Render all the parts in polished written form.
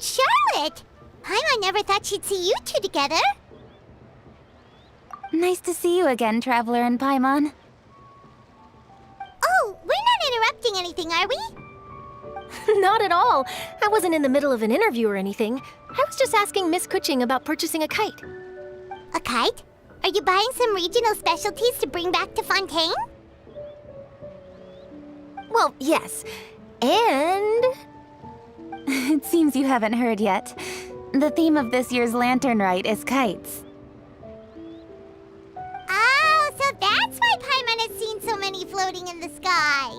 Charlotte! Paimon never thought she'd see you two together. Nice to see you again, Traveler and Paimon. Oh, we're not interrupting anything, are we? Not at all. I wasn't in the middle of an interview or anything. I was just asking Miss Kuching about purchasing a kite. A kite? Are you buying some regional specialties to bring back to Fontaine? Well, yes. And... It seems you haven't heard yet. The theme of this year's Lantern Rite is kites. Oh, so that's why Paimon has seen so many floating in the sky.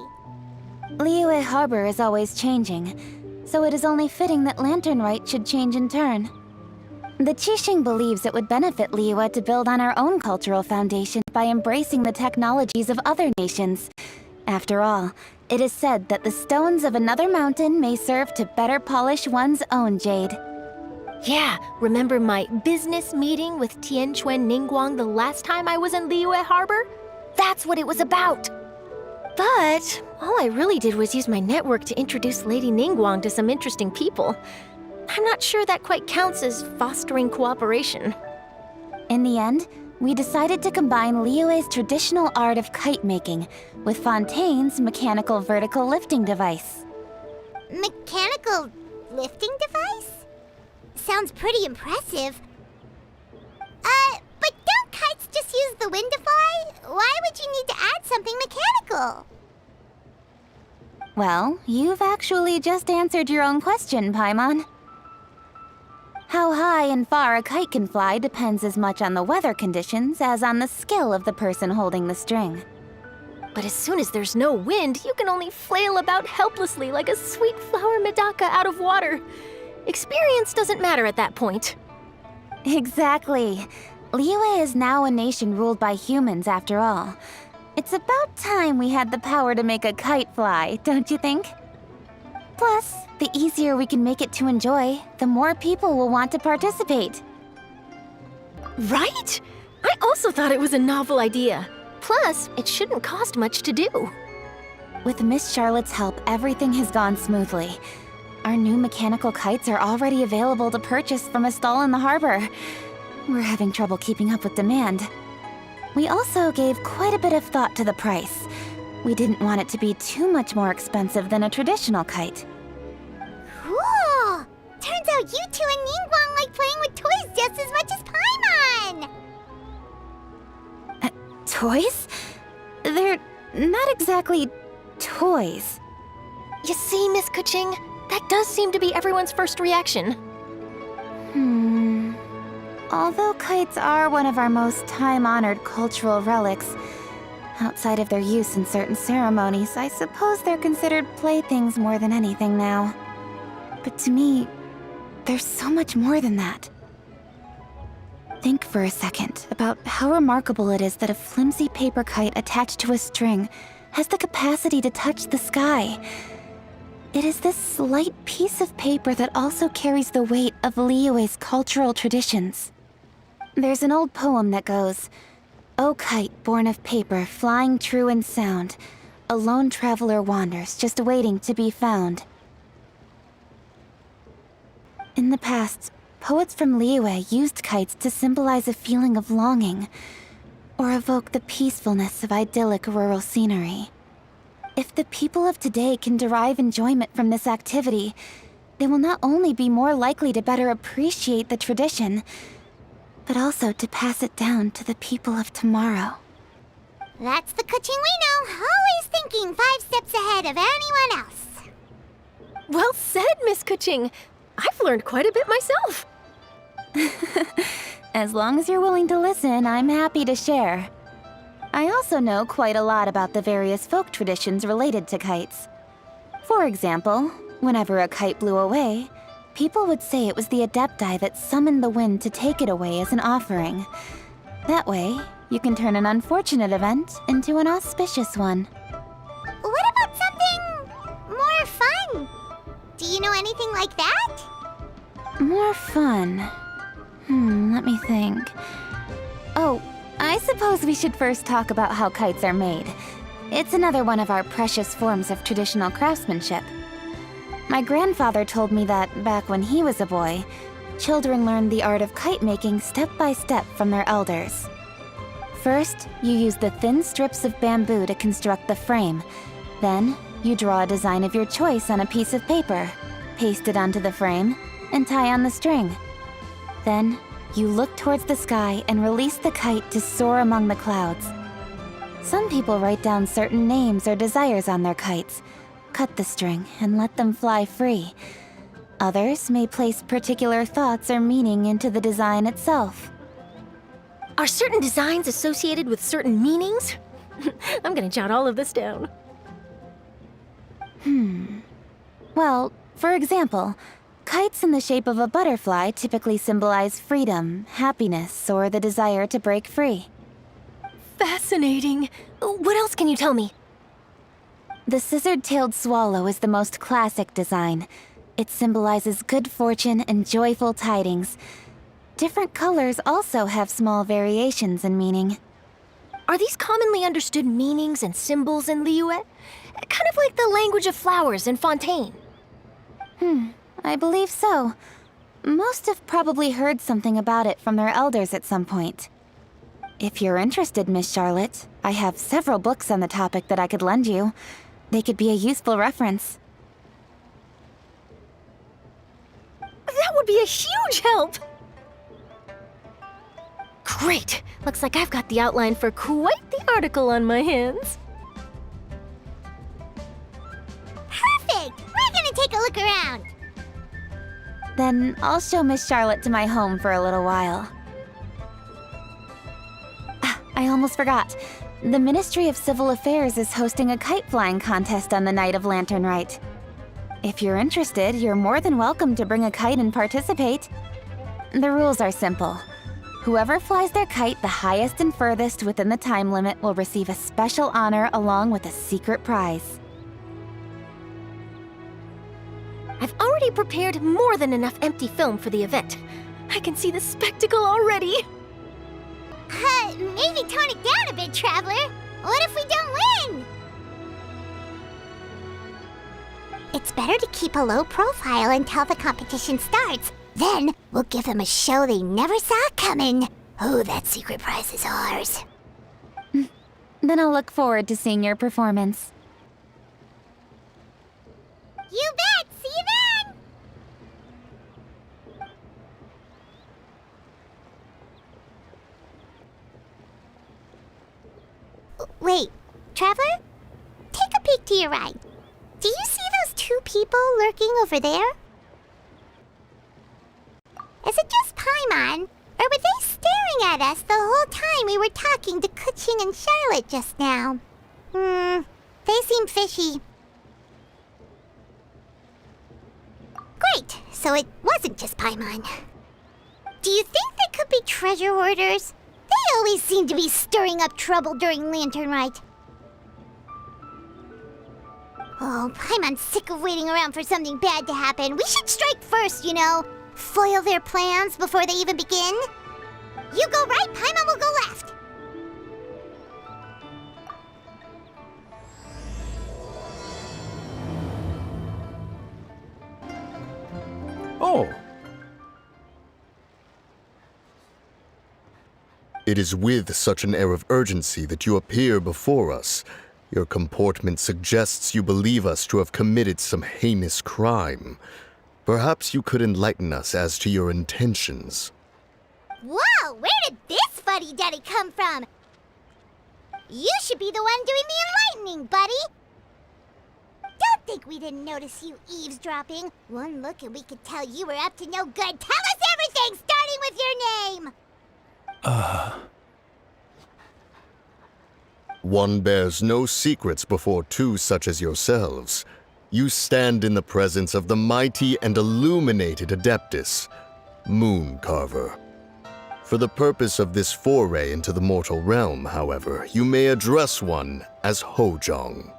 Liyue Harbor is always changing, so it is only fitting that Lantern Rite should change in turn. The Qixing believes it would benefit Liyue to build on our own cultural foundation by embracing the technologies of other nations. After all, it is said that the stones of another mountain may serve to better polish one's own jade. yeah, remember my business meeting with Tianquan Ningguang the last time I was in Liyue Harbor? That's what it was about. But all I really did was use my network to introduce Lady Ningguang to some interesting people. I'm not sure that quite counts as fostering cooperation. In the end, we decided to combine Liyue's traditional art of kite making with Fontaine's mechanical vertical lifting device. Mechanical lifting device? Sounds pretty impressive. But don't kites just use the wind to fly? Why would you need to add something mechanical? Well, you've actually just answered your own question, Paimon. How high and far a kite can fly depends as much on the weather conditions as on the skill of the person holding the string. But as soon as there's no wind, you can only flail about helplessly like a sweet flower medaka out of water. Experience doesn't matter at that point. Exactly. Liyue is now a nation ruled by humans, after all. It's about time we had the power to make a kite fly, don't you think? Plus, the easier we can make it to enjoy, the more people will want to participate. Right? I also thought it was a novel idea. Plus, it shouldn't cost much to do. With Miss Charlotte's help, everything has gone smoothly. Our new mechanical kites are already available to purchase from a stall in the harbor. We're having trouble keeping up with demand. We also gave quite a bit of thought to the price. We didn't want it to be too much more expensive than a traditional kite. Cool! Turns out you two and Ningguang like playing with toys just as much as Paimon! Toys? They're not exactly toys. You see, Miss Kuching, that does seem to be everyone's first reaction. Although kites are one of our most time-honored cultural relics, outside of their use in certain ceremonies, I suppose they're considered playthings more than anything now. But to me, there's so much more than that. Think for a second about how remarkable it is that a flimsy paper kite attached to a string has the capacity to touch the sky. It is this slight piece of paper that also carries the weight of Liyue's cultural traditions. There's an old poem that goes, "O kite born of paper, flying true and sound, a lone traveler wanders, just waiting to be found." In the past, poets from Liyue used kites to symbolize a feeling of longing, or evoke the peacefulness of idyllic rural scenery. If the people of today can derive enjoyment from this activity, they will not only be more likely to better appreciate the tradition, but also to pass it down to the people of tomorrow. That's the Kuching we know, always thinking 5 steps ahead of anyone else. Well said, Miss Kuching. I've learned quite a bit myself. As long as you're willing to listen, I'm happy to share. I also know quite a lot about the various folk traditions related to kites. For example, whenever a kite blew away, people would say it was the Adepti that summoned the wind to take it away as an offering. That way, you can turn an unfortunate event into an auspicious one. What about something more fun? Do you know anything like that? More fun. Let me think. Oh, I suppose we should first talk about how kites are made. It's another one of our precious forms of traditional craftsmanship. My grandfather told me that back when he was a boy, children learned the art of kite making step by step from their elders. First, you use the thin strips of bamboo to construct the frame. Then, you draw a design of your choice on a piece of paper, paste it onto the frame, and tie on the string. Then, you look towards the sky and release the kite to soar among the clouds. Some people write down certain names or desires on their kites, cut the string, and let them fly free. Others may place particular thoughts or meaning into the design itself. Are certain designs associated with certain meanings? I'm gonna jot all of this down. Well, for example, kites in the shape of a butterfly typically symbolize freedom, happiness, or the desire to break free. Fascinating. What else can you tell me? The scissored-tailed swallow is the most classic design. It symbolizes good fortune and joyful tidings. Different colors also have small variations in meaning. Are these commonly understood meanings and symbols in Liyue? Kind of like the language of flowers in Fontaine. I believe so. Most have probably heard something about it from their elders at some point. If you're interested, Miss Charlotte, I have several books on the topic that I could lend you. They could be a useful reference. That would be a huge help! Great! Looks like I've got the outline for quite the article on my hands. Perfect! We're gonna take a look around. Then I'll show Miss Charlotte to my home for a little while. I almost forgot. The Ministry of Civil Affairs is hosting a kite flying contest on the night of Lantern Rite. If you're interested, you're more than welcome to bring a kite and participate. The rules are simple. Whoever flies their kite the highest and furthest within the time limit will receive a special honor along with a secret prize. I've already prepared more than enough empty film for the event. I can see the spectacle already. Maybe tone it down a bit, Traveler. What if we don't win? It's better to keep a low profile until the competition starts. Then we'll give them a show they never saw coming. Oh, that secret prize is ours. Then I'll look forward to seeing your performance. You bet! See you then! Wait, Traveler? Take a peek to your right. Do you see those two people lurking over there? Is it just Paimon? Or were they staring at us the whole time we were talking to Kuching and Charlotte just now? They seem fishy. Great, so it wasn't just Paimon. Do you think they could be treasure hoarders? They always seem to be stirring up trouble during Lantern Rite. Oh, Paimon's sick of waiting around for something bad to happen. We should strike first, you know. Foil their plans before they even begin. You go right, Paimon will go left. Oh. It is with such an air of urgency that you appear before us. Your comportment suggests you believe us to have committed some heinous crime. Perhaps you could enlighten us as to your intentions. Whoa, where did this fuddy-duddy come from? You should be the one doing the enlightening, buddy. Don't think we didn't notice you eavesdropping. One look and we could tell you were up to no good. Tell us everything, starting with your name. One bears no secrets before two such as yourselves. You stand in the presence of the mighty and illuminated Adeptus, Moon Carver. For the purpose of this foray into the mortal realm, however, you may address one as Hojong.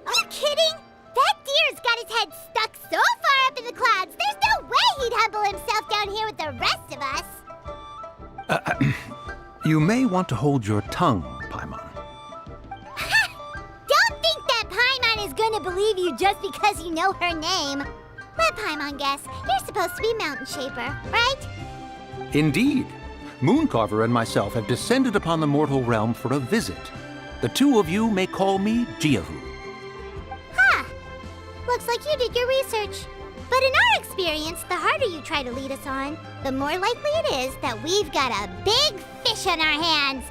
Are you kidding? That deer's got his head stuck so far up in the clouds, there's no way he'd humble himself down here with the rest of us. You may want to hold your tongue, Paimon. Don't think that Paimon is gonna believe you just because you know her name. Let Paimon guess. You're supposed to be Mountain Shaper, right? Indeed. Mooncarver and myself have descended upon the mortal realm for a visit. The two of you may call me Jiahu. Huh. Looks like you did your research. But in our experience, the harder you try to lead us on, the more likely it is that we've got a big fish on our hands.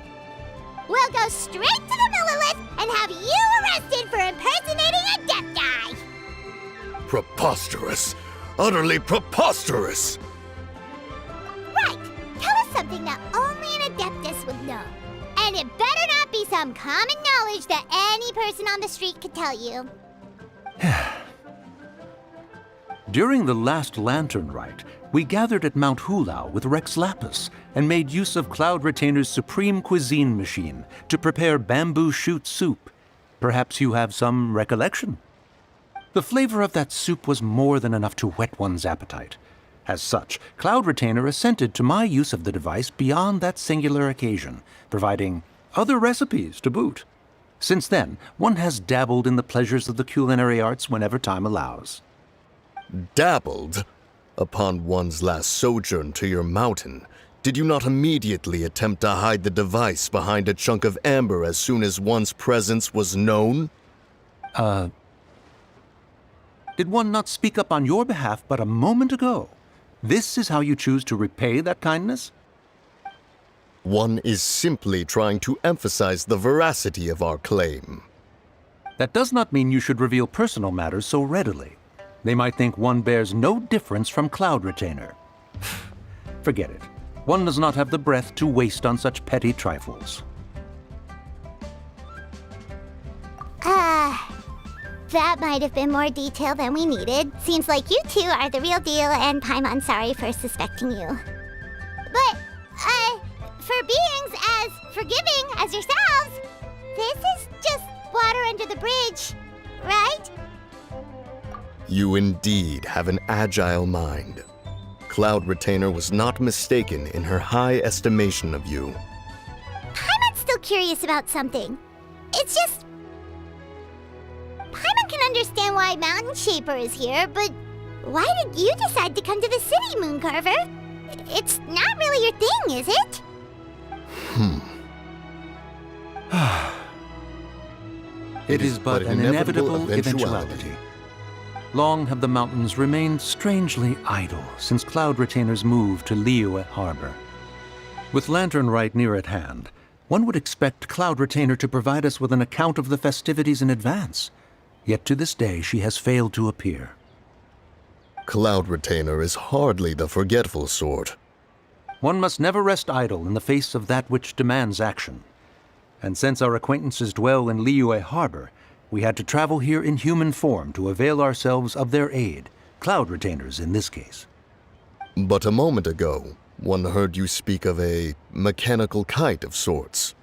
We'll go straight to the Millilith and have you arrested for impersonating a Adepti! Preposterous! Utterly preposterous! Right! Tell us something that only an Adeptus would know. And it better not be some common knowledge that any person on the street could tell you. During the last lantern rite, we gathered at Mount Hulao with Rex Lapis and made use of Cloud Retainer's supreme cuisine machine to prepare bamboo shoot soup. Perhaps you have some recollection? The flavor of that soup was more than enough to whet one's appetite. As such, Cloud Retainer assented to my use of the device beyond that singular occasion, providing other recipes to boot. Since then, one has dabbled in the pleasures of the culinary arts whenever time allows. Dabbled? Upon one's last sojourn to your mountain, did you not immediately attempt to hide the device behind a chunk of amber as soon as one's presence was known? Did one not speak up on your behalf but a moment ago? This is how you choose to repay that kindness? One is simply trying to emphasize the veracity of our claim. That does not mean you should reveal personal matters so readily. They might think one bears no difference from Cloud Retainer. Forget it. One does not have the breath to waste on such petty trifles. That might have been more detail than we needed. Seems like you two are the real deal, and Paimon sorry for suspecting you. But, for beings as forgiving as yourselves, this is just water under the bridge, right? You indeed have an agile mind. Cloud Retainer was not mistaken in her high estimation of you. Paimon's still curious about something. It's just... Paimon can understand why Mountain Shaper is here, but why did you decide to come to the city, Mooncarver? It's not really your thing, is it? It is but an inevitable eventuality. Long have the mountains remained strangely idle since Cloud Retainer's move to Liyue Harbor. With Lantern Rite near at hand, one would expect Cloud Retainer to provide us with an account of the festivities in advance. Yet to this day she has failed to appear. Cloud Retainer is hardly the forgetful sort. One must never rest idle in the face of that which demands action. And since our acquaintances dwell in Liyue Harbor, we had to travel here in human form to avail ourselves of their aid, Cloud Retainers in this case. But a moment ago, one heard you speak of a mechanical kite of sorts.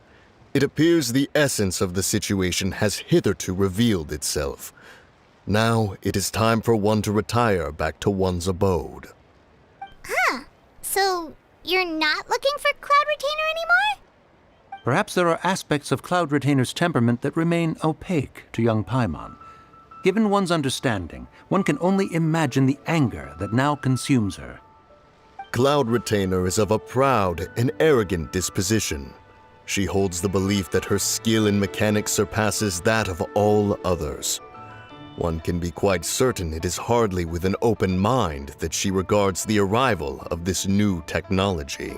It appears the essence of the situation has hitherto revealed itself. Now it is time for one to retire back to one's abode. So, you're not looking for Cloud Retainer anymore? Perhaps there are aspects of Cloud Retainer's temperament that remain opaque to young Paimon. Given one's understanding, one can only imagine the anger that now consumes her. Cloud Retainer is of a proud and arrogant disposition. She holds the belief that her skill in mechanics surpasses that of all others. One can be quite certain it is hardly with an open mind that she regards the arrival of this new technology.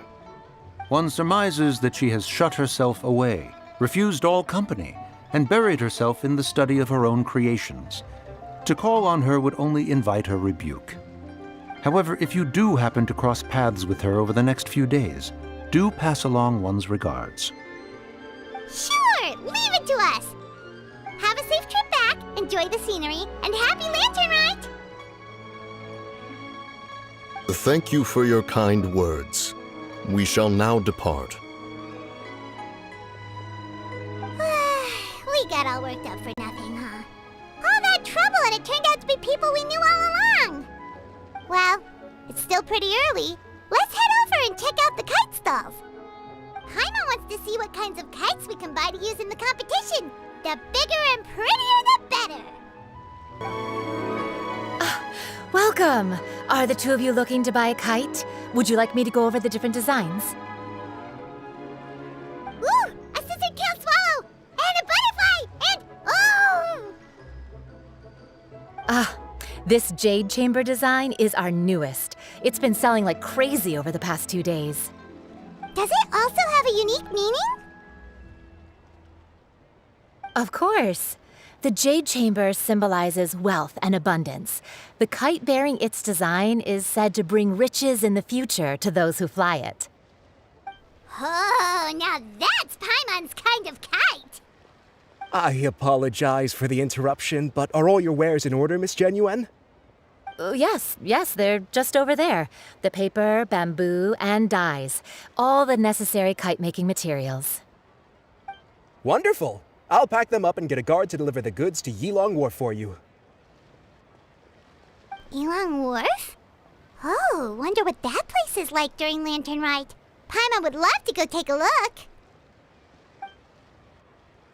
One surmises that she has shut herself away, refused all company, and buried herself in the study of her own creations. To call on her would only invite her rebuke. However, if you do happen to cross paths with her over the next few days, do pass along one's regards. Sure, leave it to us. Have a safe trip back, enjoy the scenery, and happy Lantern Rite! Thank you for your kind words. We shall now depart. We got all worked up for nothing, huh? All that trouble and it turned out to be people we knew all along! Well, it's still pretty early. Let's head over and check out the kite stalls. Paimon wants to see what kinds of kites we can buy to use in the competition. The bigger and prettier, the better! Welcome! Are the two of you looking to buy a kite? Would you like me to go over the different designs? Ooh! A scissor can't swallow! And a butterfly! And oh! Ah, this jade chamber design is our newest. It's been selling like crazy over the past 2 days. Does it also have a unique meaning? Of course. The jade chamber symbolizes wealth and abundance. The kite bearing its design is said to bring riches in the future to those who fly it. Oh, now that's Paimon's kind of kite! I apologize for the interruption, but are all your wares in order, Miss Genuine? Yes, they're just over there. The paper, bamboo, and dyes. All the necessary kite-making materials. Wonderful! I'll pack them up and get a guard to deliver the goods to Yilong Wharf for you. Yilong Wharf? Oh, wonder what that place is like during Lantern Rite. Paimon would love to go take a look.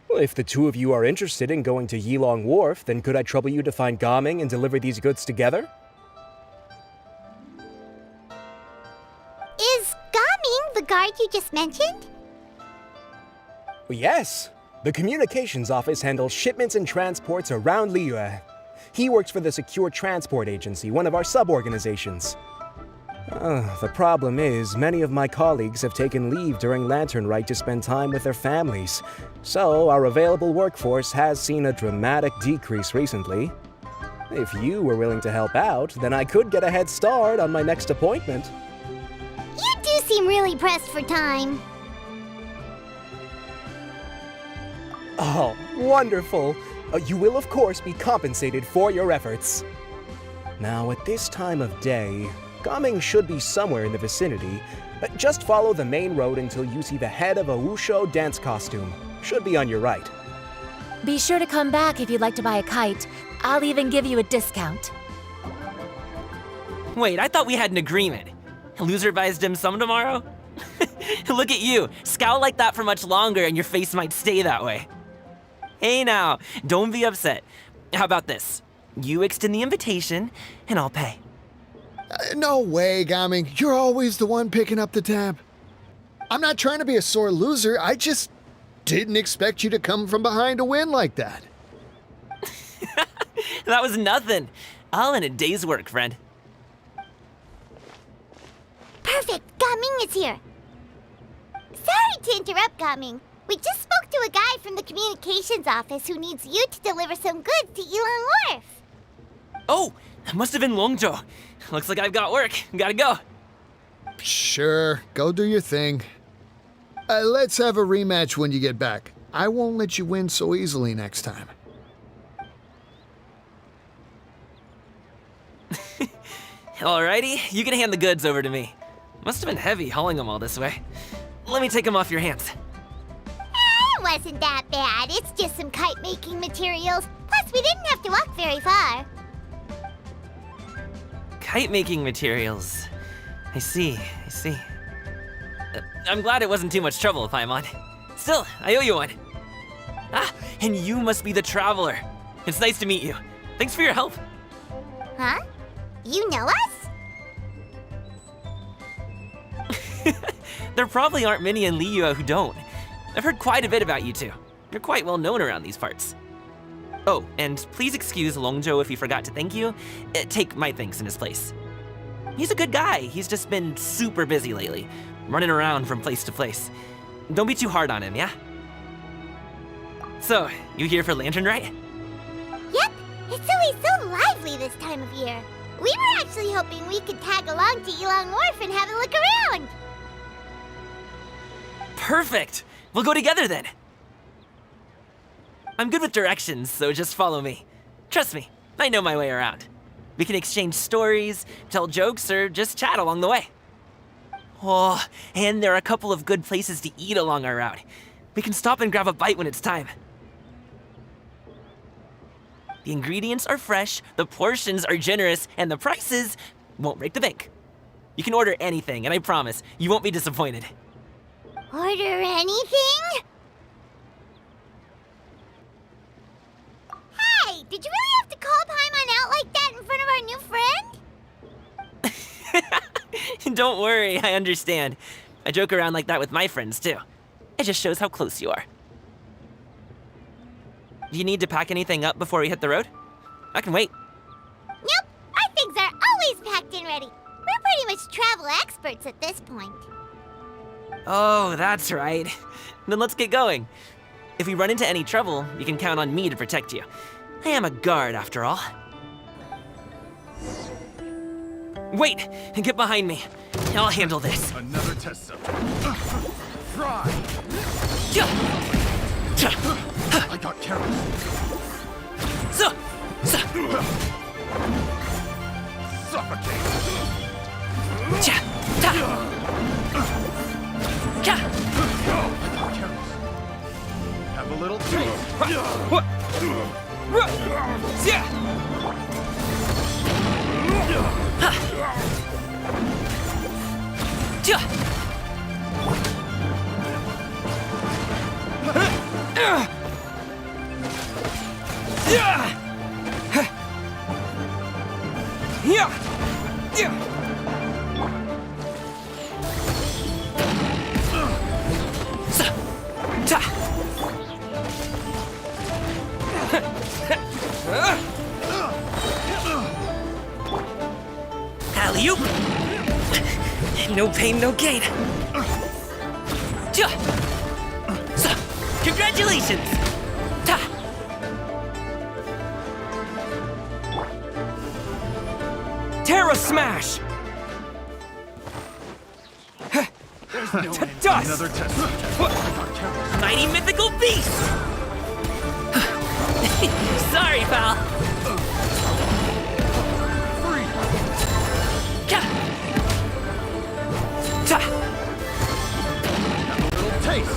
Well, if the two of you are interested in going to Yilong Wharf, then could I trouble you to find Gaming and deliver these goods together? Is Gaming the guard you just mentioned? Well, yes. The communications office handles shipments and transports around Liyue. He works for the Secure Transport Agency, one of our sub-organizations. The problem is, many of my colleagues have taken leave during Lantern Rite to spend time with their families. So, our available workforce has seen a dramatic decrease recently. If you were willing to help out, then I could get a head start on my next appointment. You do seem really pressed for time. Oh, wonderful! You will, of course, be compensated for your efforts. Now, at this time of day, Gaming should be somewhere in the vicinity. Just follow the main road until you see the head of a Wushu dance costume. Should be on your right. Be sure to come back if you'd like to buy a kite. I'll even give you a discount. Wait, I thought we had an agreement. Loser buys dim sum tomorrow? Look at you, scowl like that for much longer and your face might stay that way. Hey now, don't be upset. How about this? You extend the invitation, and I'll pay. No way, Gaming. You're always the one picking up the tab. I'm not trying to be a sore loser. I just didn't expect you to come from behind to win like that. That was nothing. All in a day's work, friend. Perfect, Gaming is here. Sorry to interrupt, Gaming. We just spoke to a guy from the communications office who needs you to deliver some goods to Yilong Wharf. Oh, that must have been Longzhou. Looks like I've got work. Gotta go. Sure, go do your thing. Let's have a rematch when you get back. I won't let you win so easily next time. Alrighty, you can hand the goods over to me. Must have been heavy hauling them all this way. Let me take them off your hands. It wasn't that bad. It's just some kite-making materials. Plus, we didn't have to walk very far. Kite-making materials. I see. I'm glad it wasn't too much trouble, Paimon. Still, I owe you one. Ah, and you must be the traveler. It's nice to meet you. Thanks for your help. Huh? You know us? There probably aren't many in Liyue who don't. I've heard quite a bit about you two. You're quite well known around these parts. Oh, and please excuse Longzhou if he forgot to thank you. Take my thanks in his place. He's a good guy. He's just been super busy lately, running around from place to place. Don't be too hard on him, yeah? So, you here for Lantern Rite? Yep. It's always so lively this time of year. We were actually hoping we could tag along to Yilong Wharf and have a look around. Perfect! We'll go together then. I'm good with directions, so just follow me. Trust me, I know my way around. We can exchange stories, tell jokes, or just chat along the way. Oh, and there are a couple of good places to eat along our route. We can stop and grab a bite when it's time. The ingredients are fresh, the portions are generous, and the prices won't break the bank. You can order anything, and I promise, you won't be disappointed. Order anything? Hey, did you really have to call Paimon out like that in front of our new friend? Don't worry, I understand. I joke around like that with my friends, too. It just shows how close you are. Do you need to pack anything up before we hit the road? I can wait. Nope, our things are always packed and ready. We're pretty much travel experts at this point. Oh, that's right. Then let's get going. If we run into any trouble, you can count on me to protect you. I am a guard, after all. Wait! Get behind me. I'll handle this. Another test subject. Fry! I got careless. Suffocate! I got careless. Have a little Alley-oop! No pain, no gain. Congratulations! Terra Smash! There's no end. Dust! Another test subject. I got careless. Mighty mythical beast! Sorry, pal. Free! Have a little taste.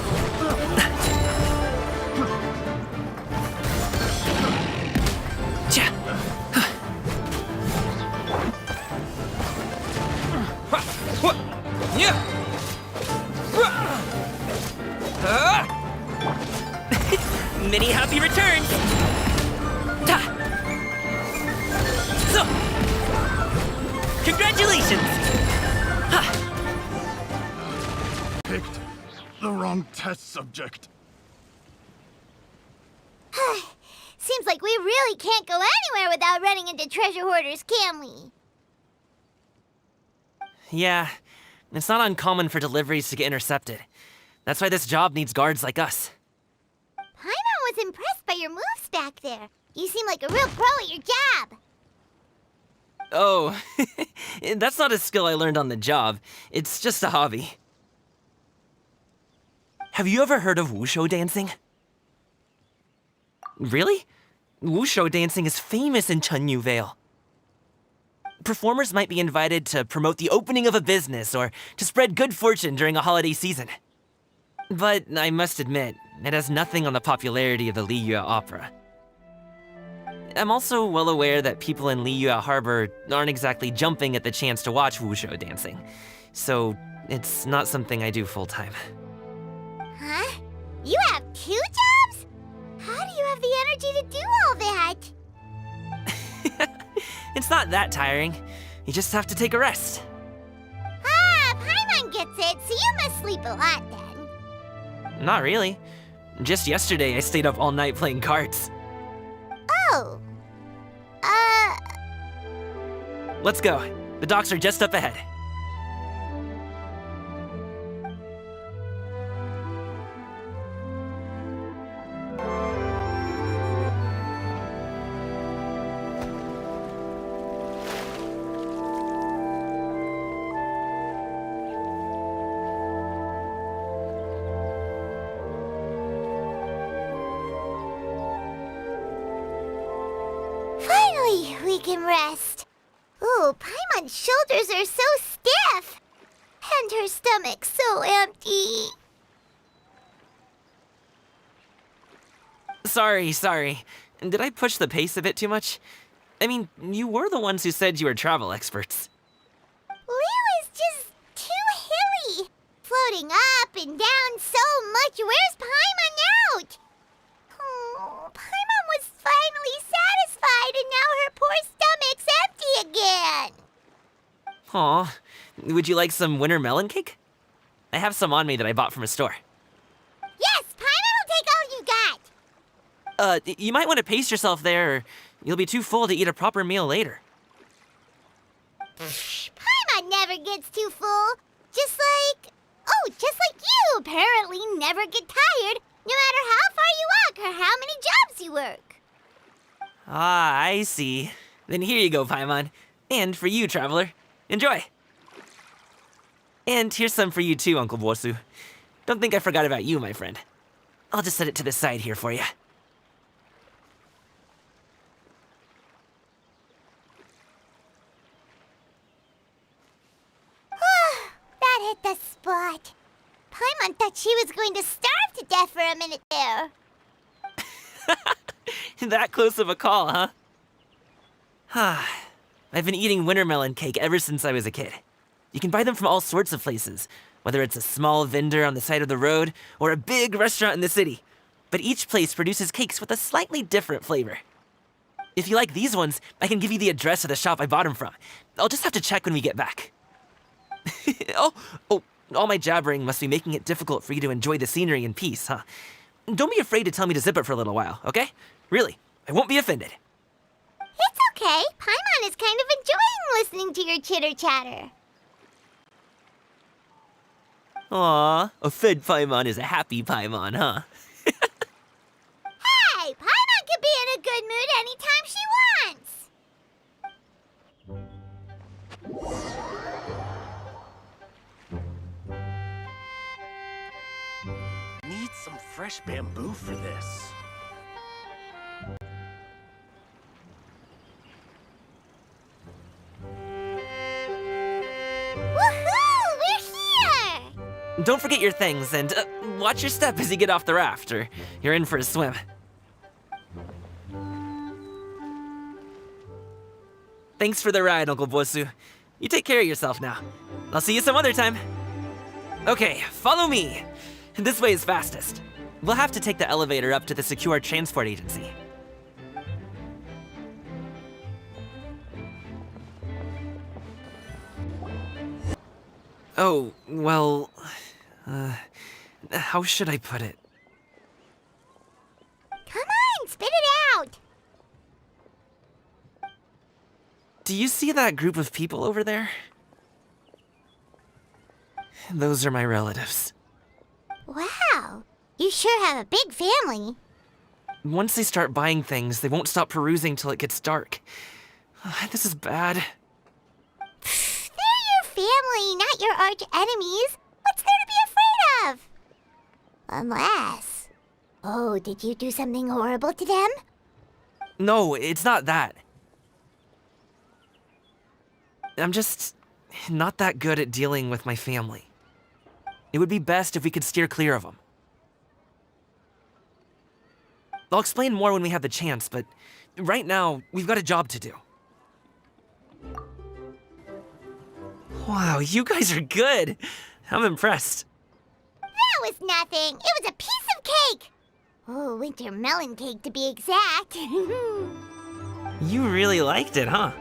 Many happy returns! Congratulations! Picked the wrong test subject. Seems like we really can't go anywhere without running into treasure hoarders, can we? Yeah, it's not uncommon for deliveries to get intercepted. That's why this job needs guards like us. Paimon was impressed by your moves back there. You seem like a real pro at your job. Oh, that's not a skill I learned on the job. It's just a hobby. Have you ever heard of wushu dancing? Really? Wushu dancing is famous in Chunyu Vale. Performers might be invited to promote the opening of a business or to spread good fortune during a holiday season. But I must admit, it has nothing on the popularity of the Liyue opera. I'm also well aware that people in Liyue Harbor aren't exactly jumping at the chance to watch wushu dancing, so it's not something I do full-time. Huh? You have 2 jobs? How do you have the energy to do all that? It's not that tiring. You just have to take a rest. Ah, Paimon gets it, so you must sleep a lot then. Not really. Just yesterday, I stayed up all night playing cards. Oh. Let's go. The docks are just up ahead. Finally, we can rest. Ooh, Paimon's shoulders are so stiff. And her stomach so empty. Sorry. Did I push the pace a bit too much? I mean, you were the ones who said you were travel experts. Liu is just too hilly. Floating up and down so much. Where's Paimon out? Oh, Paimon was finally satisfied and now her poor stomach's empty again. Aw, Would you like some winter melon cake? I have some on me that I bought from a store. Yes, Paimon will take all you got. You might want to pace yourself there, or you'll be too full to eat a proper meal later. Paimon never gets too full. Just like you apparently never get tired, no matter how far you walk or how many jobs you work. Ah, I see. Then here you go, Paimon. And for you, Traveler. Enjoy. And here's some for you too, Uncle Bosu. Don't think I forgot about you, my friend. I'll just set it to the side here for you. That hit the spot. Paimon thought she was going to starve to death for a minute there. That close of a call, huh? I've been eating winter melon cake ever since I was a kid. You can buy them from all sorts of places, whether it's a small vendor on the side of the road or a big restaurant in the city. But each place produces cakes with a slightly different flavor. If you like these ones, I can give you the address of the shop I bought them from. I'll just have to check when we get back. Oh, all my jabbering must be making it difficult for you to enjoy the scenery in peace, huh? Don't be afraid to tell me to zip it for a little while, okay? Really, I won't be offended. It's okay. Paimon is kind of enjoying listening to your chitter-chatter. Aw, a fed Paimon is a happy Paimon, huh? Hey, Paimon can be in a good mood anytime she wants. Need some fresh bamboo for this. Woohoo! We're here! Don't forget your things, and watch your step as you get off the raft, or you're in for a swim. Thanks for the ride, Uncle Bosu. You take care of yourself now. I'll see you some other time. Okay, follow me. This way is fastest. We'll have to take the elevator up to the secure transport agency. Oh, well... how should I put it? Come on, spit it out! Do you see that group of people over there? Those are my relatives. Wow, you sure have a big family. Once they start buying things, they won't stop perusing till it gets dark. This is bad. They're your family, not your arch enemies. What's there to be afraid of? Unless... Oh, did you do something horrible to them? No, it's not that. I'm just not that good at dealing with my family. It would be best if we could steer clear of them. I'll explain more when we have the chance, but right now, we've got a job to do. Wow, you guys are good. I'm impressed. That was nothing. It was a piece of cake. Oh, winter melon cake to be exact. You really liked it, huh?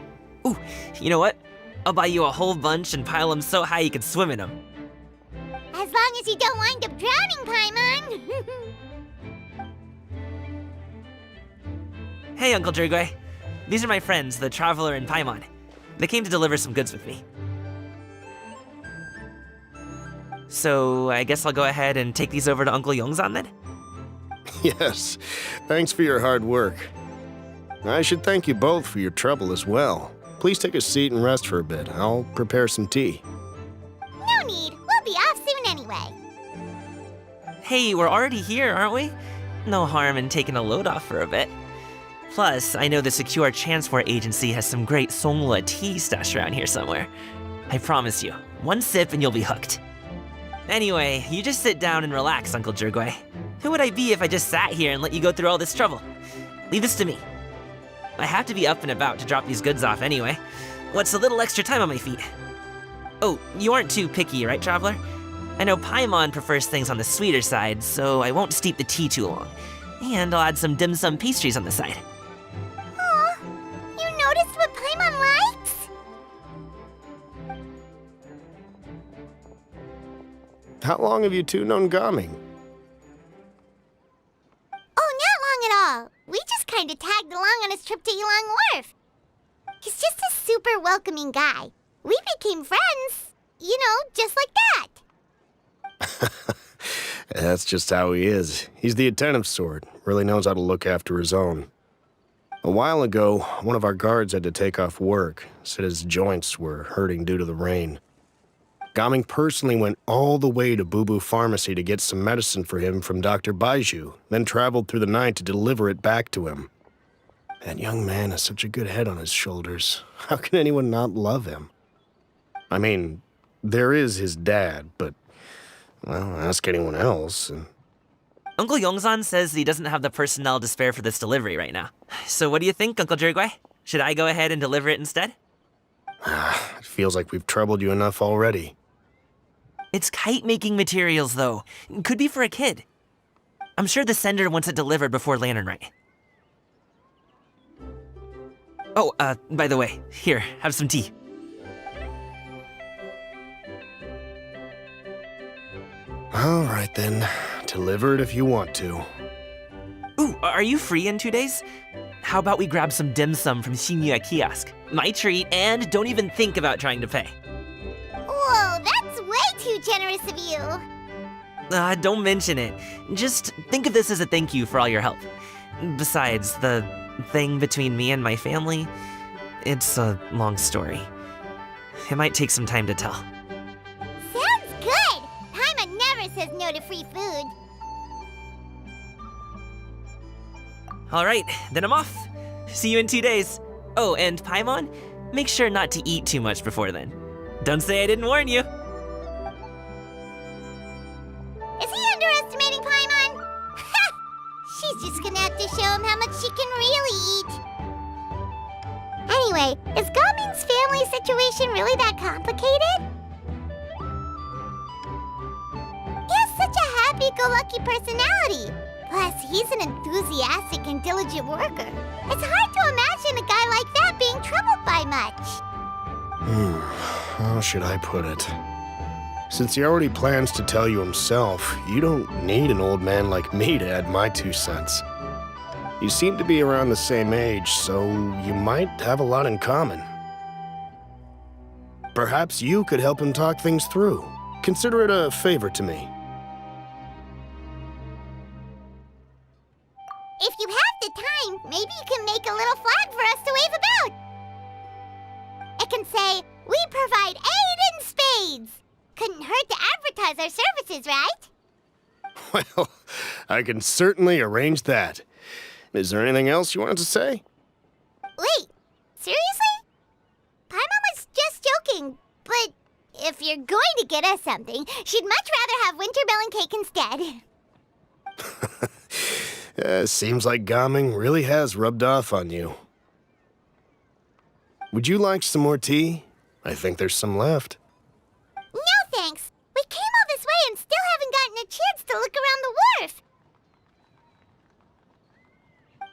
Ooh, you know what? I'll buy you a whole bunch and pile them so high you could swim in them. As long as you don't wind up drowning, Paimon. Hey, Uncle Jirgwe. These are my friends, the Traveler and Paimon. They came to deliver some goods with me. So, I guess I'll go ahead and take these over to Uncle Yongzan then? Yes, thanks for your hard work. I should thank you both for your trouble as well. Please take a seat and rest for a bit. I'll prepare some tea. No need. We'll be off soon anyway. Hey, we're already here, aren't we? No harm in taking a load off for a bit. Plus, I know the Secure Transport Agency has some great Songhua tea stashed around here somewhere. I promise you, one sip and you'll be hooked. Anyway, you just sit down and relax, Uncle Jirgwe. Who would I be if I just sat here and let you go through all this trouble? Leave this to me. I have to be up and about to drop these goods off anyway. What's a little extra time on my feet? Oh, you aren't too picky, right, Traveler? I know Paimon prefers things on the sweeter side, so I won't steep the tea too long. And I'll add some dim sum pastries on the side. Aw, you noticed what Paimon likes? How long have you two known Gaming? Oh, not long at all. We just kind of tagged along on his trip to Yulong Wharf. He's just a super welcoming guy. We became friends. You know, just like that. That's just how he is. He's the attentive sort. Really knows how to look after his own. A while ago, one of our guards had to take off work. Said his joints were hurting due to the rain. Gaming personally went all the way to Boo Boo Pharmacy to get some medicine for him from Dr. Baiju, then traveled through the night to deliver it back to him. That young man has such a good head on his shoulders. How can anyone not love him? I mean, there is his dad, but, well, ask anyone else. And Uncle Yongzan says he doesn't have the personnel to spare for this delivery right now. So what do you think, Uncle Jirgwei? Should I go ahead and deliver it instead? It feels like we've troubled you enough already. It's kite-making materials, though. Could be for a kid. I'm sure the sender wants it delivered before Lantern Rite. Oh, by the way, here, have some tea. All right, then. Deliver it if you want to. Ooh, are you free in 2 days? How about we grab some dim sum from Shinya Kiosk? My treat, and don't even think about trying to pay. Whoa, that's way too generous of you. Don't mention it. Just think of this as a thank you for all your help. Besides, the thing between me and my family, it's a long story. It might take some time to tell. Sounds good. Paimon never says no to free food. All right, then I'm off. See you in 2 days. Oh, and Paimon, make sure not to eat too much before then. Don't say I didn't warn you. Is he underestimating Paimon? She's just gonna have to show him how much she can really eat. Anyway, is Gaming's family situation really that complicated? He has such a happy-go-lucky personality. Plus, he's an enthusiastic and diligent worker. It's hard to imagine a guy like that being troubled by much. How should I put it? Since he already plans to tell you himself, you don't need an old man like me to add my 2 cents. You seem to be around the same age, so you might have a lot in common. Perhaps you could help him talk things through. Consider it a favor to me. If you have the time, maybe you can make a little flag for us to wave about. It can say, "We provide aid in spades." Couldn't hurt to advertise our services, right? Well, I can certainly arrange that. Is there anything else you wanted to say? Wait, seriously? Paimon was just joking, but if you're going to get us something, she'd much rather have winter melon cake instead. Seems like Gaming really has rubbed off on you. Would you like some more tea? I think there's some left. No thanks. We came all this way and still haven't gotten a chance to look around the wharf.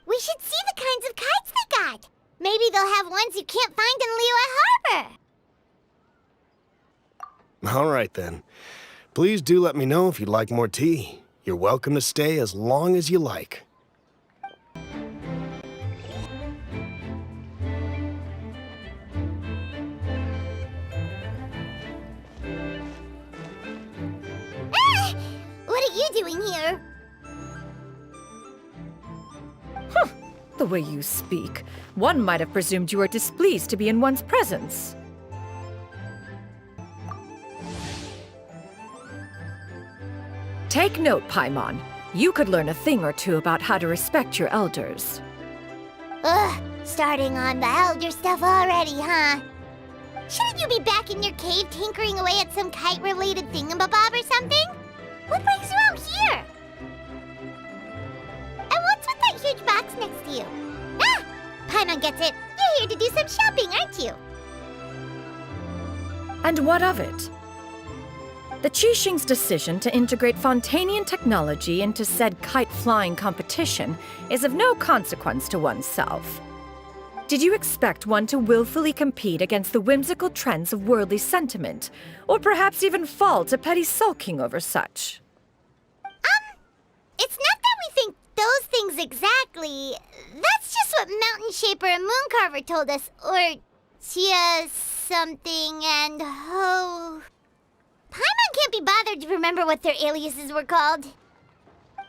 We should see the kinds of kites they got. Maybe they'll have ones you can't find in Liyue Harbor. All right, then. Please do let me know if you'd like more tea. You're welcome to stay as long as you like. What are you doing here? The way you speak, one might have presumed you were displeased to be in one's presence. Take note, Paimon. You could learn a thing or two about how to respect your elders. Ugh, starting on the elder stuff already, huh? Shouldn't you be back in your cave tinkering away at some kite-related thingamabob or something? What brings you out here? And what's with that huge box next to you? Ah! Paimon gets it. You're here to do some shopping, aren't you? And what of it? The Qixing's decision to integrate Fontanian technology into said kite-flying competition is of no consequence to oneself. Did you expect one to willfully compete against the whimsical trends of worldly sentiment, or perhaps even fall to petty sulking over such? It's not that we think those things exactly. That's just what Mountain Shaper and Moon Carver told us. Or Chia something and Ho. Paimon can't be bothered to remember what their aliases were called.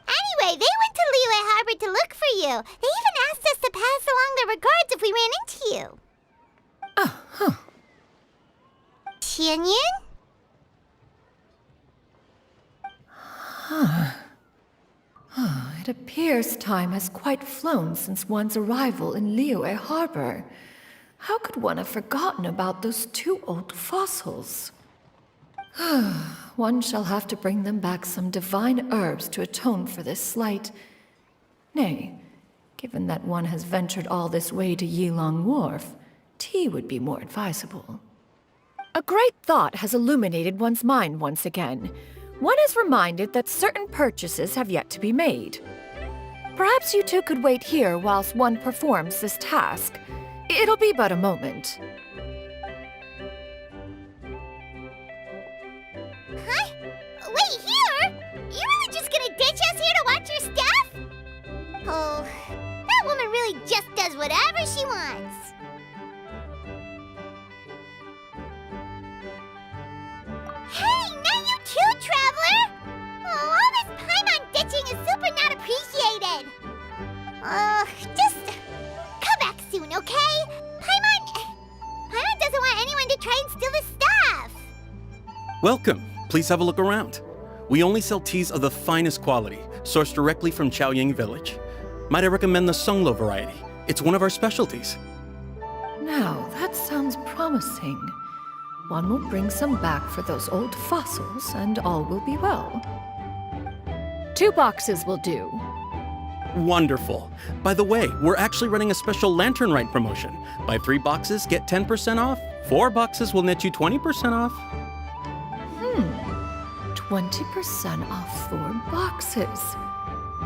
Anyway, they went to Liyue Harbor to look for you. They even asked us to pass along their regards if we ran into you. Oh, huh. Tianyun? It appears time has quite flown since one's arrival in Liyue Harbor. How could one have forgotten about those two old fossils? One shall have to bring them back some divine herbs to atone for this slight. Nay, given that one has ventured all this way to Yilong Wharf, tea would be more advisable. A great thought has illuminated one's mind once again. One is reminded that certain purchases have yet to be made. Perhaps you two could wait here whilst one performs this task. It'll be but a moment. Huh? Wait, here? You really just gonna ditch us here to watch your stuff? Oh, that woman really just does whatever she wants. Hey, not you too, Traveler! Oh, all this Paimon ditching is super not appreciated. Just come back soon, okay? Paimon doesn't want anyone to try and steal his stuff. Welcome. Please have a look around. We only sell teas of the finest quality, sourced directly from Chaoying Village. Might I recommend the Sunglo variety? It's one of our specialties. Now, that sounds promising. One will bring some back for those old fossils, and all will be well. 2 boxes will do. Wonderful. By the way, we're actually running a special Lantern Rite promotion. Buy 3 boxes, get 10% off. 4 boxes will net you 20% off. 20% off 4 boxes.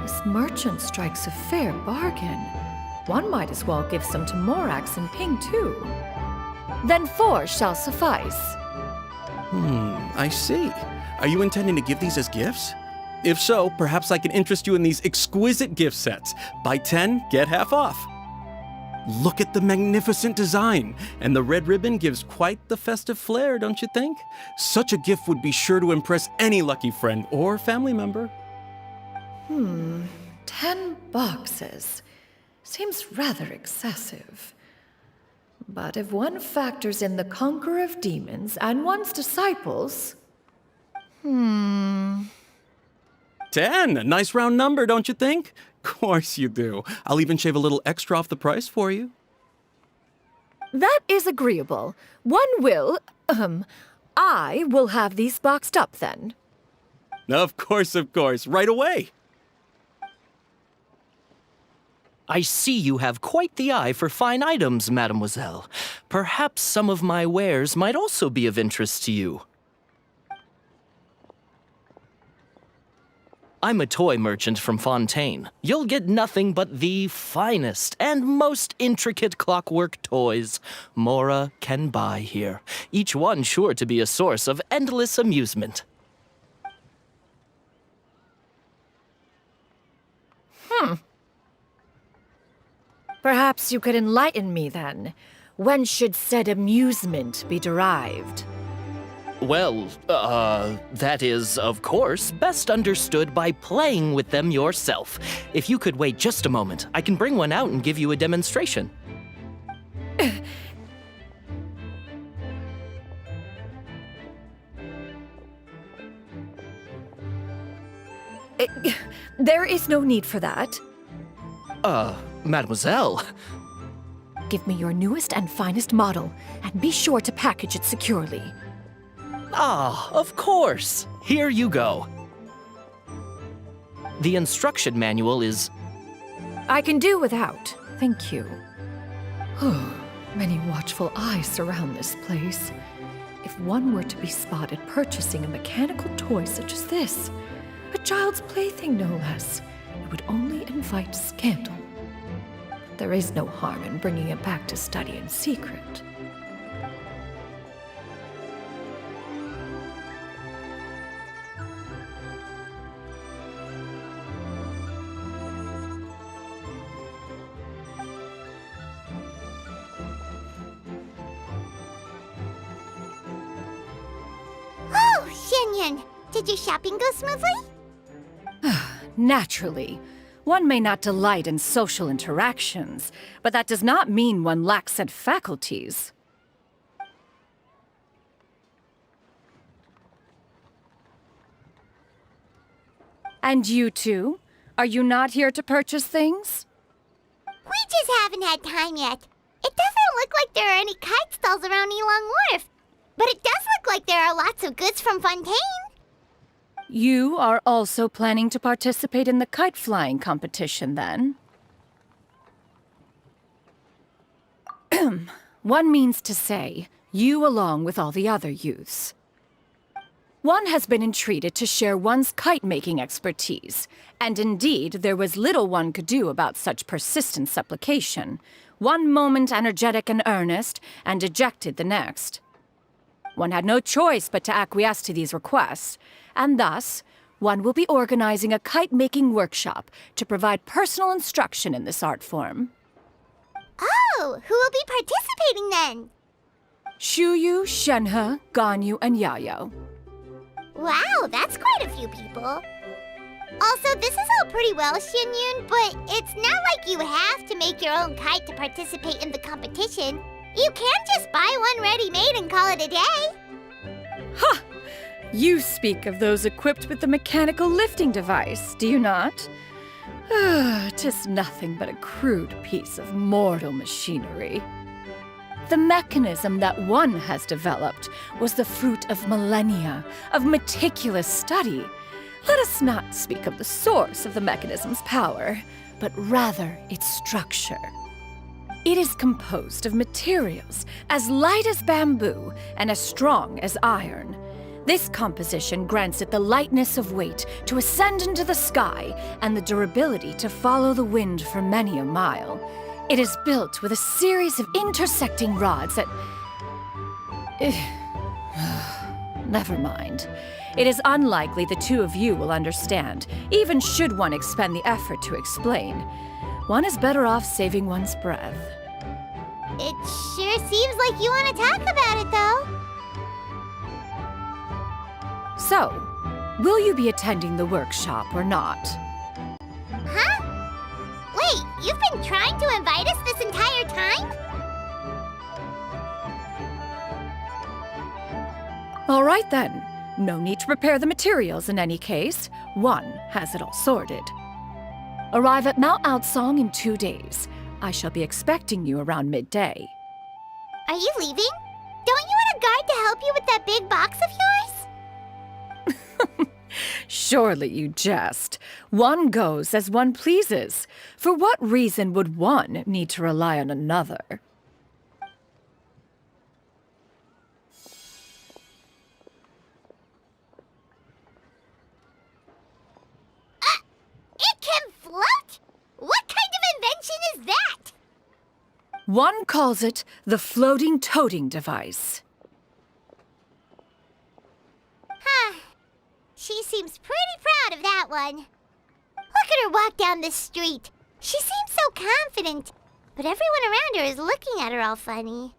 This merchant strikes a fair bargain. One might as well give some to Morax and Ping, too. Then 4 shall suffice. I see. Are you intending to give these as gifts? If so, perhaps I can interest you in these exquisite gift sets. Buy 10, get half off. Look at the magnificent design, and the red ribbon gives quite the festive flair, don't you think? Such a gift would be sure to impress any lucky friend or family member. 10 boxes. Seems rather excessive. But if one factors in the Conqueror of Demons and one's disciples... 10, a nice round number, don't you think? Course you do. I'll even shave a little extra off the price for you. That is agreeable. I will have these boxed up then. Of course, right away. I see you have quite the eye for fine items, mademoiselle. Perhaps some of my wares might also be of interest to you. I'm a toy merchant from Fontaine. You'll get nothing but the finest and most intricate clockwork toys Mora can buy here, each one sure to be a source of endless amusement. Perhaps you could enlighten me then. When should said amusement be derived? Well, that is, of course, best understood by playing with them yourself. If you could wait just a moment, I can bring one out and give you a demonstration. There is no need for that. Mademoiselle. Give me your newest and finest model, and be sure to package it securely. Ah, of course. Here you go. The instruction manual is... I can do without, thank you. Many watchful eyes surround this place. If one were to be spotted purchasing a mechanical toy such as this, a child's plaything no less, it would only invite scandal. There is no harm in bringing it back to study in secret. Oh, Xianyun, did your shopping go smoothly? Naturally. One may not delight in social interactions, but that does not mean one lacks said faculties. And you two? Are you not here to purchase things? We just haven't had time yet. It doesn't look like there are any kite stalls around Yilong Wharf, but it does look like there are lots of goods from Fontaine. You are also planning to participate in the kite flying competition, then? One means to say, you along with all the other youths. One has been entreated to share one's kite-making expertise, and indeed there was little one could do about such persistent supplication. One moment energetic and earnest, and dejected the next. One had no choice but to acquiesce to these requests, and thus, one will be organizing a kite-making workshop to provide personal instruction in this art form. Oh, who will be participating then? Shuyu, Shenhe, Ganyu, and Yayo. Wow, that's quite a few people. Also, this is all pretty well, Xianyun, but it's not like you have to make your own kite to participate in the competition. You can just buy one ready-made and call it a day. Ha! You speak of those equipped with the mechanical lifting device, do you not? 'Tis nothing but a crude piece of mortal machinery. The mechanism that one has developed was the fruit of millennia of meticulous study. Let us not speak of the source of the mechanism's power, but rather its structure. It is composed of materials as light as bamboo and as strong as iron. This composition grants it the lightness of weight to ascend into the sky and the durability to follow the wind for many a mile. It is built with a series of intersecting rods that... Never mind. It is unlikely the two of you will understand, even should one expend the effort to explain. One is better off saving one's breath. It sure seems like you want to talk about it, though. So, will you be attending the workshop or not? Huh? Wait, you've been trying to invite us this entire time? All right then. No need to prepare the materials in any case. One has it all sorted. Arrive at Mount Outsong in 2 days. I shall be expecting you around midday. Are you leaving? Don't you want a guard to help you with that big box of yours? Surely you jest. One goes as one pleases. For what reason would one need to rely on another? It can float? What kind of invention is that? One calls it the floating toting device. Huh. She seems pretty proud of that one. Look at her walk down the street. She seems so confident, but everyone around her is looking at her all funny.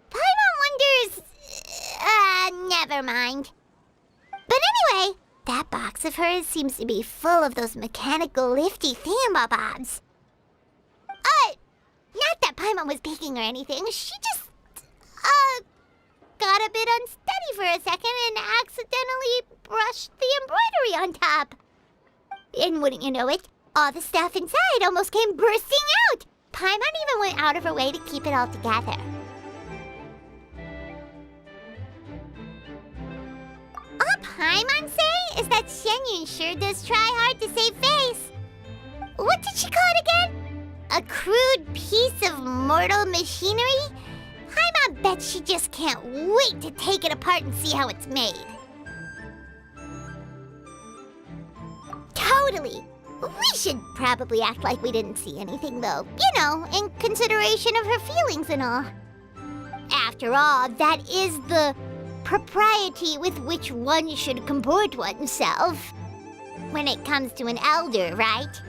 Paimon wonders... never mind. But anyway, that box of hers seems to be full of those mechanical lifty thingamabobs. Not that Paimon was peeking or anything. She just, got a bit unsteady for a second and accidentally brushed the embroidery on top. And wouldn't you know it, all the stuff inside almost came bursting out. Paimon even went out of her way to keep it all together. All Paimon say is that Xianyun sure does try hard to save face. What did she call it again? A crude piece of mortal machinery? Paimon bets she just can't wait to take it apart and see how it's made. Totally. We should probably act like we didn't see anything, though. You know, in consideration of her feelings and all. After all, that is the propriety with which one should comport oneself when it comes to an elder, right?